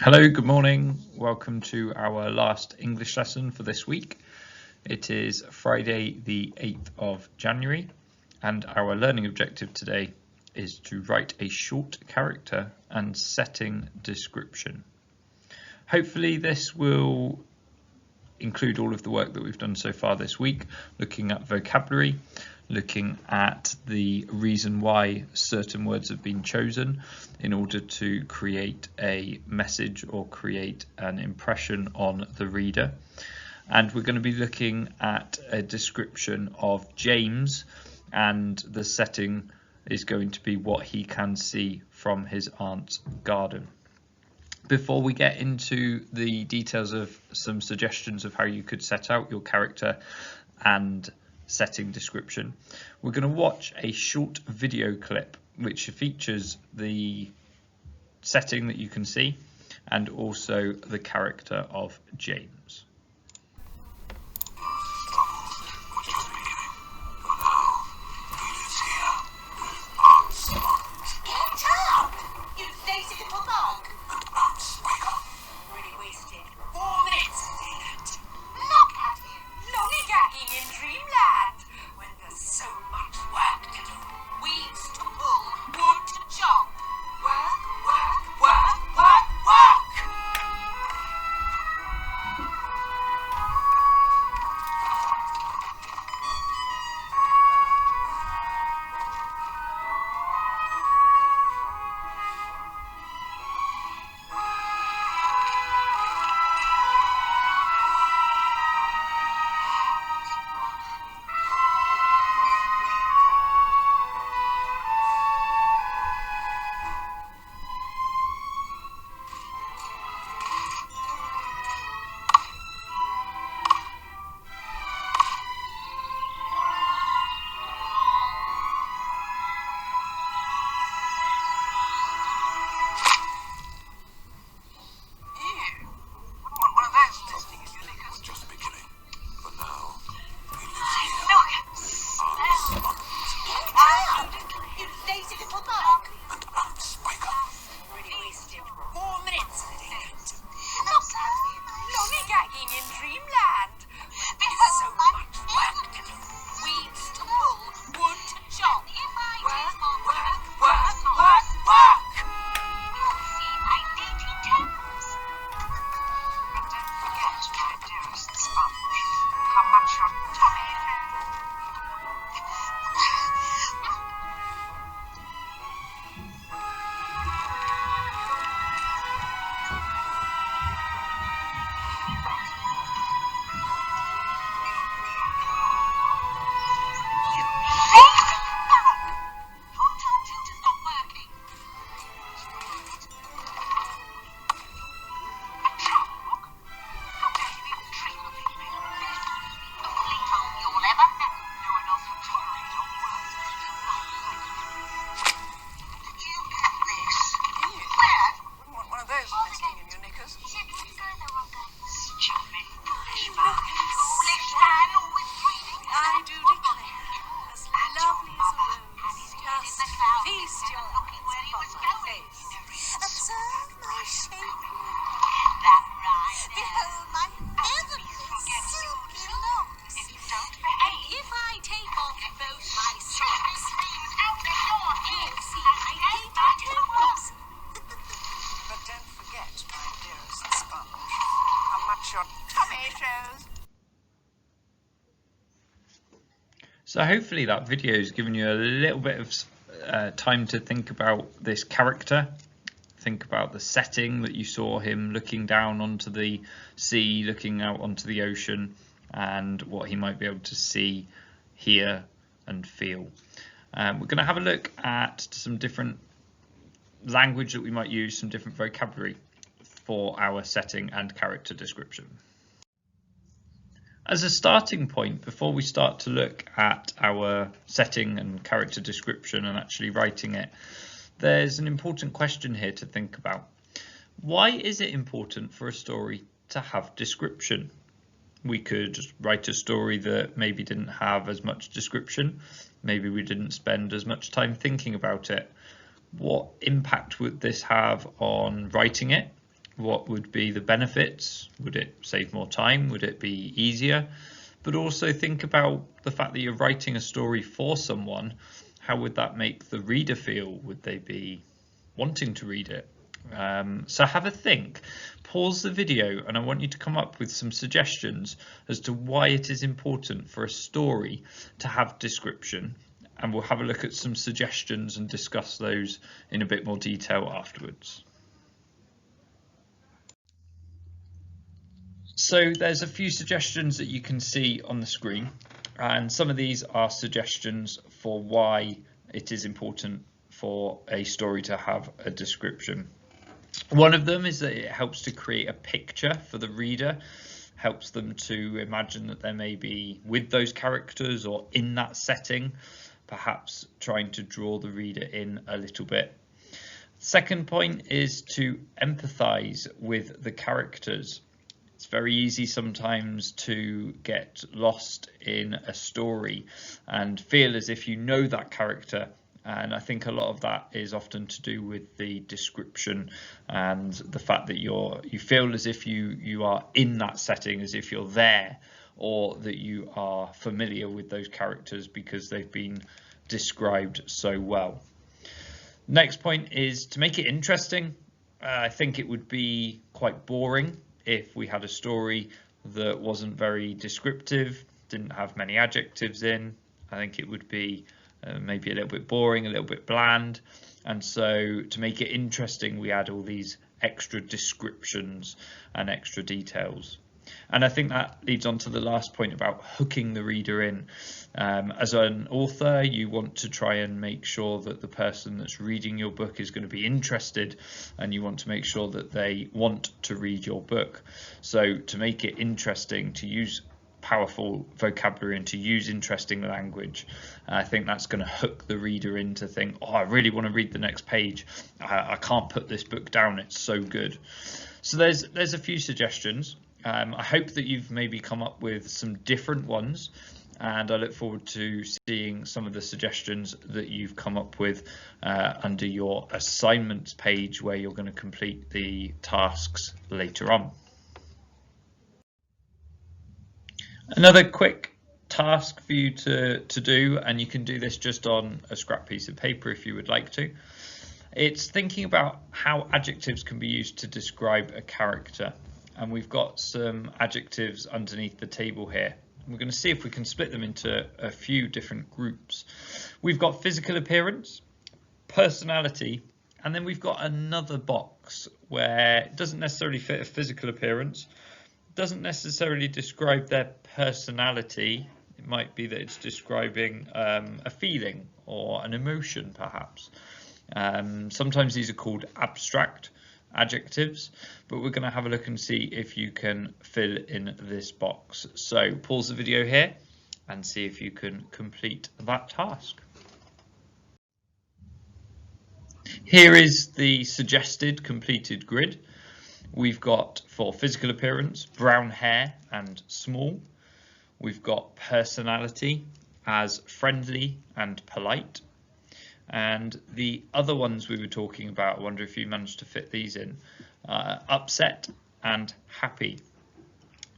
Hello, good morning. Welcome to our last English lesson for this week. It is Friday the 8th of January and our learning objective today is to write a short character and setting description. Hopefully this will include all of the work that we've done so far this week, looking at vocabulary, looking at the reason why certain words have been chosen in order to create a message or create an impression on the reader. And we're going to be looking at a description of James, and the setting is going to be what he can see from his aunt's garden. Before we get into the details of some suggestions of how you could set out your character and setting description, we're going to watch a short video clip which features the setting that you can see and also the character of James. So hopefully that video has given you a little bit of time to think about this character, think about the setting that you saw him looking down onto the sea, looking out onto the ocean, and what he might be able to see, hear and feel. We're going to have a look at some different language that we might use, some different vocabulary for our setting and character description. As a starting point, before we start to look at our setting and character description and actually writing it, there's an important question here to think about. Why is it important for a story to have description? We could write a story that maybe didn't have as much description. Maybe we didn't spend as much time thinking about it. What impact would this have on writing it? what would be the benefits? Would it save more time? Would it be easier? But also think about the fact that you're writing a story for someone. How would that make the reader feel? Would they be wanting to read it? So have a think, pause the video, and I want you to come up with some suggestions as to why it is important for a story to have description, and we'll have a look at some suggestions and discuss those in a bit more detail afterwards. So there's a few suggestions that you can see on the screen, and some of these are suggestions for why it is important for a story to have a description. One of them is that it helps to create a picture for the reader, helps them to imagine that they may be with those characters or in that setting, perhaps trying to draw the reader in a little bit. Second point is to empathize with the characters. It's very easy sometimes to get lost in a story and feel as if you know that character. And I think a lot of that is often to do with the description and the fact that you feel as if you are in that setting, as if you're there, or that you are familiar with those characters because they've been described so well. Next point is to make it interesting. I think it would be quite boring if we had a story that wasn't very descriptive, didn't have many adjectives in. I think it would be maybe a little bit boring, a little bit bland. And so to make it interesting, we add all these extra descriptions and extra details. And I think that leads on to the last point about hooking the reader in. As an author, you want to try and make sure that the person that's reading your book is going to be interested, and you want to make sure that they want to read your book. So to make it interesting, to use powerful vocabulary and to use interesting language, I think that's going to hook the reader in to think, oh, I really want to read the next page. I can't put this book down, it's so good. So there's a few suggestions. I hope that you've maybe come up with some different ones, and I look forward to seeing some of the suggestions that you've come up with under your assignments page, where you're going to complete the tasks later on. Another quick task for you to do, and you can do this just on a scrap piece of paper if you would like to. It's thinking about how adjectives can be used to describe a character. And we've got some adjectives underneath the table here. We're going to see if we can split them into a few different groups. We've got physical appearance, personality, and then we've got another box where it doesn't necessarily fit a physical appearance, doesn't necessarily describe their personality. It might be that it's describing a feeling or an emotion, perhaps. Sometimes these are called abstract adjectives, but we're going to have a look and see if you can fill in this box. So pause the video here and see if you can complete that task. Here is the suggested completed grid. We've got, for physical appearance, brown hair and small. We've got personality as friendly and polite. And the other ones we were talking about, I wonder if you managed to fit these in, upset and happy.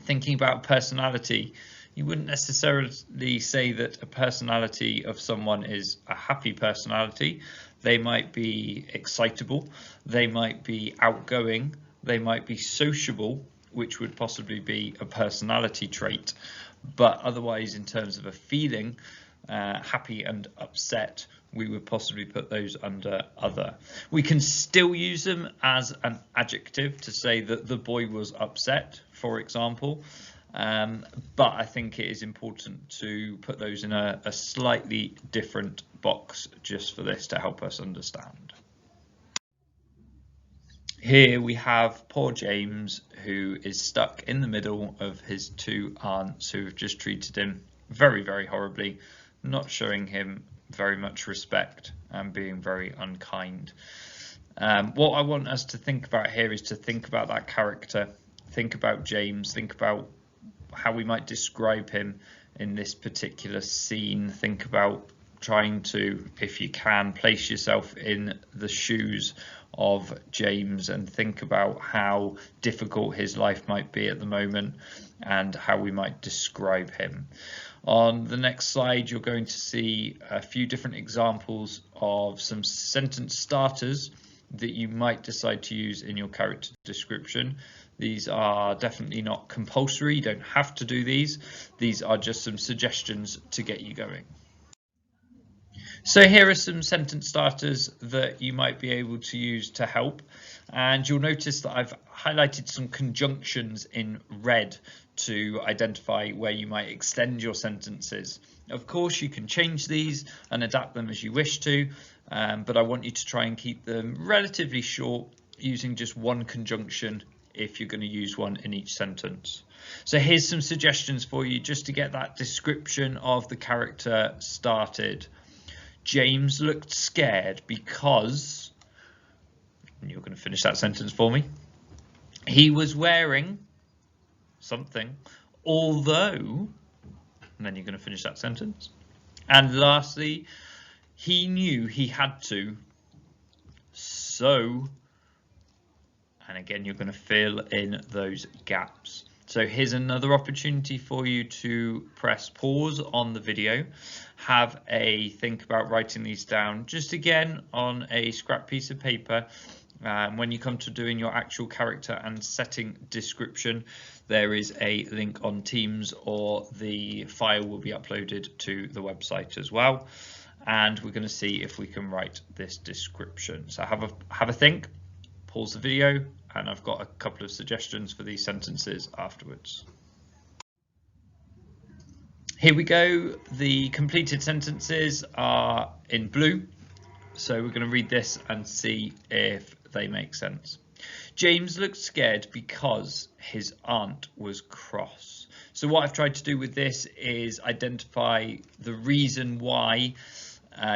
Thinking about personality, you wouldn't necessarily say that a personality of someone is a happy personality. They might be excitable, they might be outgoing, they might be sociable, which would possibly be a personality trait. But otherwise, in terms of a feeling, happy and upset, we would possibly put those under other. We can still use them as an adjective to say that the boy was upset, for example, but I think it is important to put those in a slightly different box just for this to help us understand. Here we have poor James, who is stuck in the middle of his two aunts who have just treated him very, very horribly, not showing him very much respect and being very unkind. What I want us to think about here is to think about that character, think about James, think about how we might describe him in this particular scene. Think about trying to, if you can, place yourself in the shoes of James and think about how difficult his life might be at the moment and how we might describe him. On the next slide, you're going to see a few different examples of some sentence starters that you might decide to use in your character description. These are definitely not compulsory, you don't have to do these. These are just some suggestions to get you going. So here are some sentence starters that you might be able to use to help, and you'll notice that I've highlighted some conjunctions in red to identify where you might extend your sentences. Of course, you can change these and adapt them as you wish to, but I want you to try and keep them relatively short, using just one conjunction if you're going to use one in each sentence. So here's some suggestions for you just to get that description of the character started. James looked scared because, and you're going to finish that sentence for me, he was wearing something, although, and then you're going to finish that sentence. And lastly, he knew he had to, so, and again you're going to fill in those gaps. So here's another opportunity for you to press pause on the video, have a think about writing these down, just again on a scrap piece of paper. When you come to doing your actual character and setting description, there is a link on Teams, or the file will be uploaded to the website as well. And we're going to see if we can write this description. So have a think, pause the video, and I've got a couple of suggestions for these sentences afterwards. Here we go. The completed sentences are in blue. So we're going to read this and see if they make sense. James looked scared because his aunt was cross. So what I've tried to do with this is identify the reason why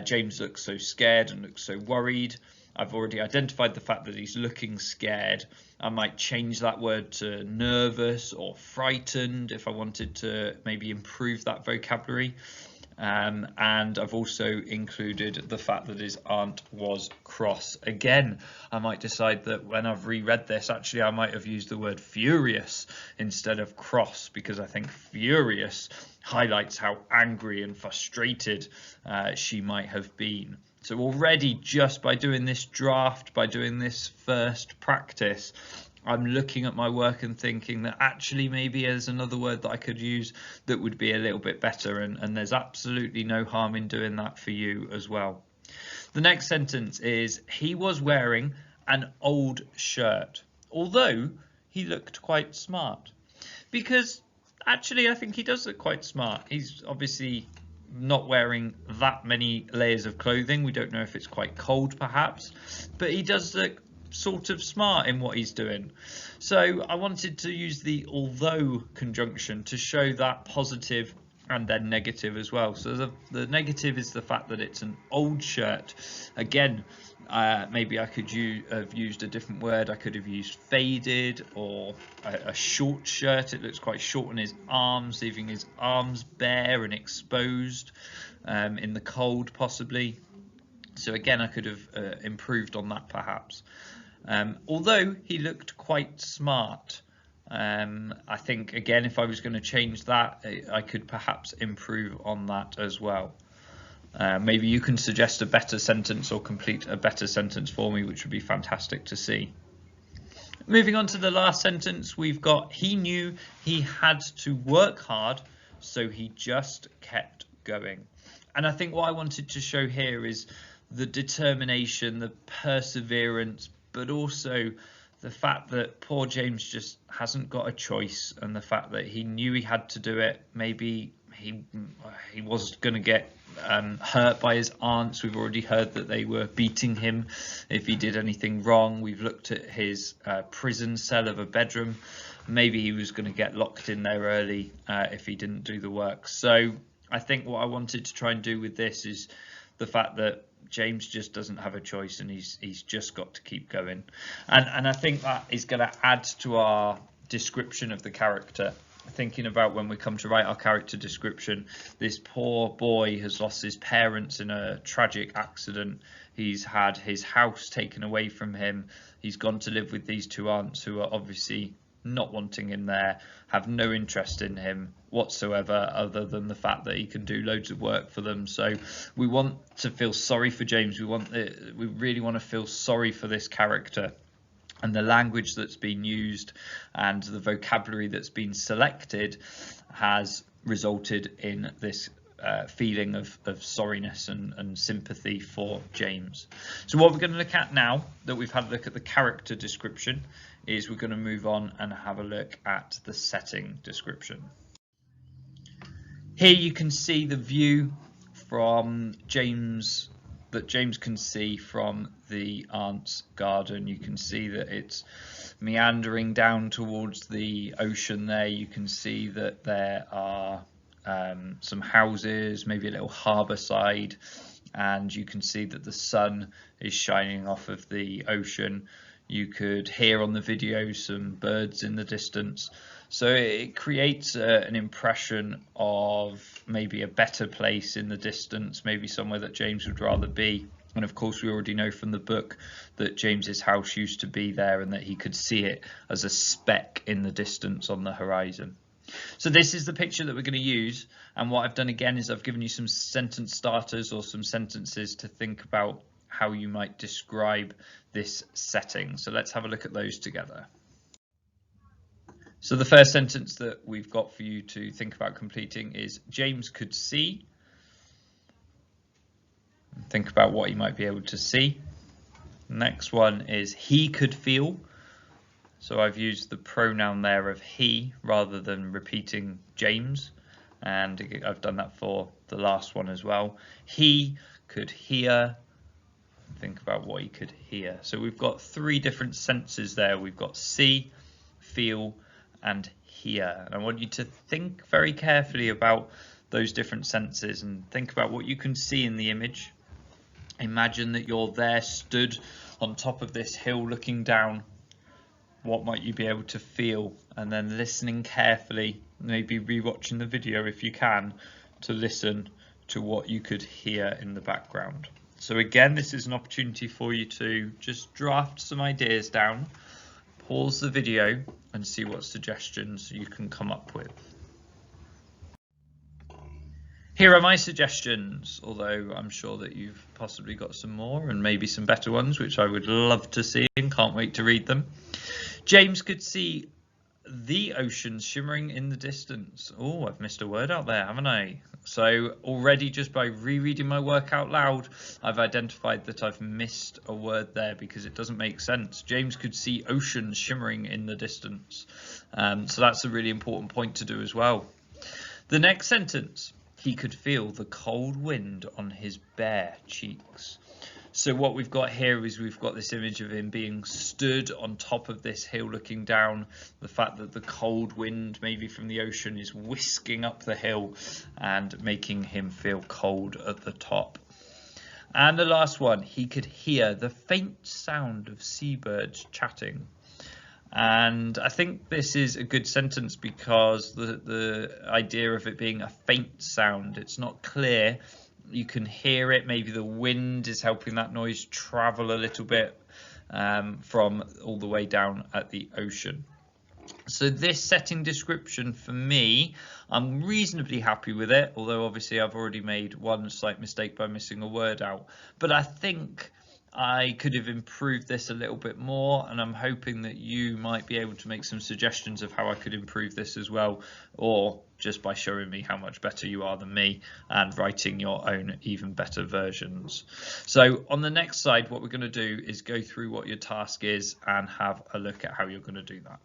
James looks so scared and looks so worried. I've already identified the fact that he's looking scared. I might change that word to nervous or frightened if I wanted to maybe improve that vocabulary. And I've also included the fact that his aunt was cross. Again, I might decide that when I've reread this, actually I might have used the word furious instead of cross, because I think furious highlights how angry and frustrated she might have been. So already, just by doing this draft, by doing this first practice, I'm looking at my work and thinking that actually maybe there's another word that I could use that would be a little bit better, and there's absolutely no harm in doing that for you as well. The next sentence is, he was wearing an old shirt, although he looked quite smart. Because actually I think he does look quite smart. He's obviously not wearing that many layers of clothing. We don't know if it's quite cold perhaps, but he does look sort of smart in what he's doing. So I wanted to use the although conjunction to show that positive and then negative as well. So the negative is the fact that it's an old shirt. Again, maybe I could have used a different word. I could have used faded, or a short shirt. It looks quite short on his arms, leaving his arms bare and exposed in the cold possibly. So again, I could have improved on that perhaps. Although he looked quite smart. I think again, if I was going to change that, I could perhaps improve on that as well. Maybe you can suggest a better sentence or complete a better sentence for me, which would be fantastic to see. Moving on to the last sentence, we've got, he knew he had to work hard, so he just kept going. And I think what I wanted to show here is the determination, the perseverance, but also the fact that poor James just hasn't got a choice, and the fact that he knew he had to do it. Maybe he was going to get hurt by his aunts. We've already heard that they were beating him if he did anything wrong. We've looked at his prison cell of a bedroom. Maybe he was going to get locked in there early if he didn't do the work. So I think what I wanted to try and do with this is the fact that James just doesn't have a choice, and he's just got to keep going. And I think that is going to add to our description of the character thinking about when we come to write our character description, this poor boy has lost his parents in a tragic accident. He's had his house taken away from him. He's gone to live with these two aunts who are obviously not wanting him there, have no interest in him whatsoever other than the fact that he can do loads of work for them. So we want to feel sorry for James. We really want to feel sorry for this character. And the language that's been used and the vocabulary that's been selected has resulted in this feeling of sorriness and sympathy for James. So what we're going to look at now that we've had a look at the character description is we're going to move on and have a look at the setting description. Here you can see the view from James that James can see from the aunt's garden. You can see that it's meandering down towards the ocean there. You can see that there are some houses, maybe a little harbour side, and you can see that the sun is shining off of the ocean. You could hear on the video some birds in the distance. So it creates an impression of maybe a better place in the distance, maybe somewhere that James would rather be. And of course, we already know from the book that James's house used to be there and that he could see it as a speck in the distance on the horizon. So this is the picture that we're going to use. And what I've done again is I've given you some sentence starters or some sentences to think about how you might describe this setting. So let's have a look at those together. So the first sentence that we've got for you to think about completing is James could see. Think about what he might be able to see. Next one is he could feel. So I've used the pronoun there of he rather than repeating James, and I've done that for the last one as well. He could hear. Think about what he could hear. So we've got three different senses there. We've got see, feel, and hear. And I want you to think very carefully about those different senses and think about what you can see in the image. Imagine that you're there stood on top of this hill looking down. What might you be able to feel? And then listening carefully, maybe rewatching the video if you can, to listen to what you could hear in the background. So again, this is an opportunity for you to just draft some ideas down, pause the video and see what suggestions you can come up with. Here are my suggestions, although I'm sure that you've possibly got some more and maybe some better ones, which I would love to see and can't wait to read them. James could see the ocean shimmering in the distance. Oh, I've missed a word out there, haven't I? So already just by rereading my work out loud, I've identified that I've missed a word there because it doesn't make sense. James could see oceans shimmering in the distance. So that's a really important point to do as well. The next sentence, he could feel the cold wind on his bare cheeks. So what we've got here is we've got this image of him being stood on top of this hill looking down, the fact that the cold wind maybe from the ocean is whisking up the hill and making him feel cold at the top. And the last one, he could hear the faint sound of seabirds chatting. And I think this is a good sentence because the idea of it being a faint sound, it's not clear. You can hear it, maybe the wind is helping that noise travel a little bit from all the way down at the ocean. So this setting description for me, I'm reasonably happy with it, although obviously I've already made one slight mistake by missing a word out. But I think I could have improved this a little bit more, and I'm hoping that you might be able to make some suggestions of how I could improve this as well, or just by showing me how much better you are than me and writing your own even better versions. So on the next slide, what we're going to do is go through what your task is and have a look at how you're going to do that.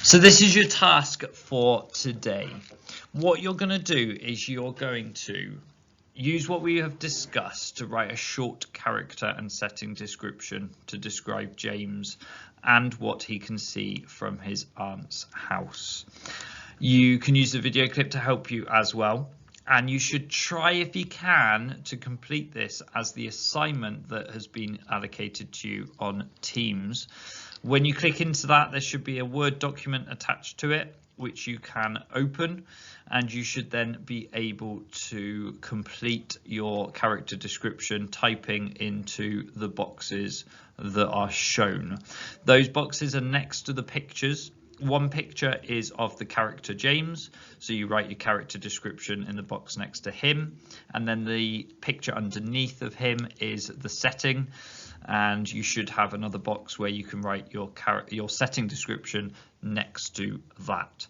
So this is your task for today. What you're going to do is you're going to use what we have discussed to write a short character and setting description to describe James and what he can see from his aunt's house. You can use the video clip to help you as well, and you should try, if you can, to complete this as the assignment that has been allocated to you on Teams. When you click into that, there should be a Word document attached to it. which you can open, and you should then be able to complete your character description typing into the boxes that are shown. Those boxes are next to the pictures. One picture is of the character James, so you write your character description in the box next to him, and then the picture underneath of him is the setting, and you should have another box where you can write your setting description next to that.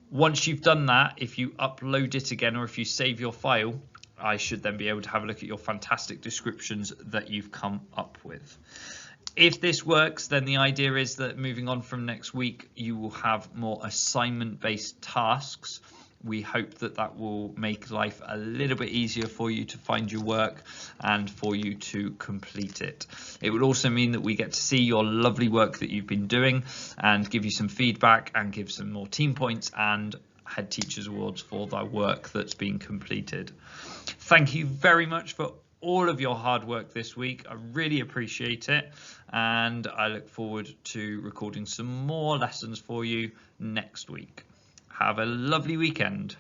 Once you've done that, if you upload it again or if you save your file, I should then be able to have a look at your fantastic descriptions that you've come up with. If this works, then the idea is that moving on from next week, you will have more assignment-based tasks. We hope that that will make life a little bit easier for you to find your work and for you to complete it. It will also mean that we get to see your lovely work that you've been doing and give you some feedback and give some more team points and Head Teachers Awards for the work that's been completed. Thank you very much for all of your hard work this week. I really appreciate it, and I look forward to recording some more lessons for you next week. Have a lovely weekend.